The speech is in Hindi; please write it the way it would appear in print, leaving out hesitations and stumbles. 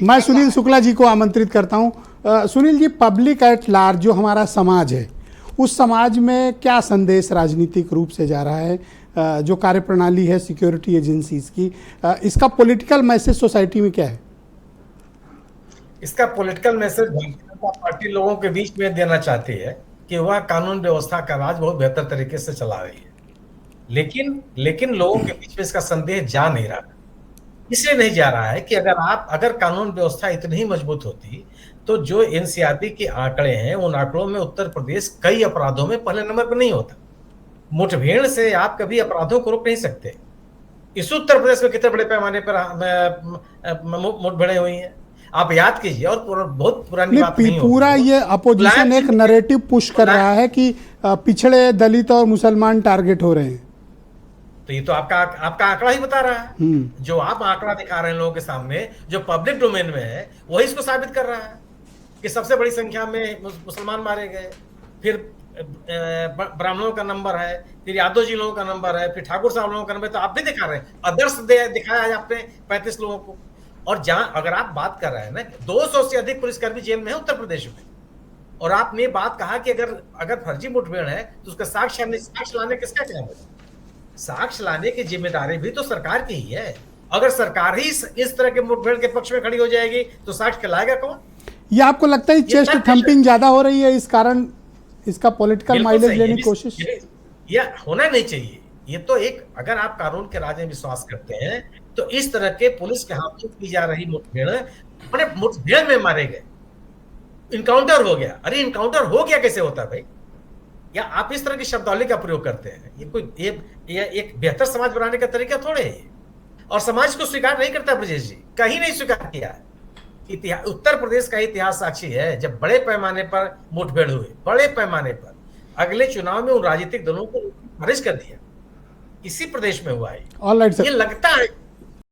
मैं सुनील शुक्ला जी को आमंत्रित करता हूं। Sunil ji, public at large जो हमारा समाज है, उस समाज में क्या संदेश राजनीतिक रूप से जा रहा है? जो कार्यप्रणाली है सिक्योरिटी एजेंसीज की, इसका पॉलिटिकल मैसेज सोसाइटी में क्या है? इसका political message Bharatiya Janata party लोगों के बीच में देना चाहती है कि वह कानून व्यवस्था का राज बहुत बेहतर तरीके से चला रही है, लेकिन लोगों के बीच में इसका संदेश जा नहीं रहा। इसलिए नहीं जा रहा है कि अगर कानून व्यवस्था इतनी ही मजबूत होती तो जो एनसीआरबी के आंकड़े हैं, उन आंकड़ों में उत्तर प्रदेश कई अपराधों में पहले नंबर पर नहीं होता। मुठभेड़ से आप कभी अपराधों को रोक नहीं सकते। इस उत्तर प्रदेश में कितने बड़े पैमाने पर मुठभेड़ें हुई हैं, आप याद कीजिए। और बहुत पुरानी बात नहीं पूरा ये अपोजिशन एक नैरेटिव पुश कर रहा है कि पिछड़े, दलित और मुसलमान टारगेट हो रहे हैं। तो ये तो आपका आंकड़ा ही बता रहा है। जो आप आंकड़ा दिखा रहे हैं लोगों के सामने, जो पब्लिक डोमेन में है, वही इसको साबित कर रहा है कि सबसे बड़ी संख्या में मुसलमान मारे गए, फिर ब्राह्मणों का नंबर है, फिर यादव जी लोगों का नंबर है, फिर ठाकुर साहब लोगों का नंबर। तो आप भी दिखा रहे हैं, आदर्श दिखाया है आपने 35 लोगों को। और जहां अगर आप बात कर रहे हैं ना, 200 से अधिक पुलिसकर्मी जेल में है उत्तर प्रदेश में, और आपने बात कहा कि अगर फर्जी मुठभेड़ है तो उसका साक्ष्य लाने किसका काम है? साक्ष्य लाने की जिम्मेदारी भी तो सरकार की ही है। अगर सरकार ही इस तरह के मुठभेड़ के पक्ष में खड़ी हो जाएगी तो साक्ष्य लाएगा कौन? ये आपको लगता है चेस्ट थंपिंग ज्यादा हो रही है, इस कारण इसका पॉलिटिकल माइलेज लेने की कोशिश? यह होना नहीं चाहिए। ये तो एक, अगर आप कानून के राज में विश्वास करते हैं तो इस तरह के पुलिस के हाथों की जा रही मुठभेड़, मुठभेड़ में मारे गए, इनकाउंटर हो गया। अरे इनकाउंटर हो गया कैसे होता है भाई? या आप इस तरह की शब्दावली का प्रयोग करते हैं? ये एक बेहतर समाज बनाने का तरीका थोड़े है। और समाज को स्वीकार नहीं करता ब्रजेश जी, कहीं नहीं स्वीकार किया। उत्तर प्रदेश का इतिहास साक्षी है, जब बड़े पैमाने पर मुठभेड़ हुए, बड़े पैमाने पर, अगले चुनाव में उन राजनीतिक दलों को खारिज कर दिया। इसी प्रदेश में हुआ है। ऑलराइट सर, ये लगता है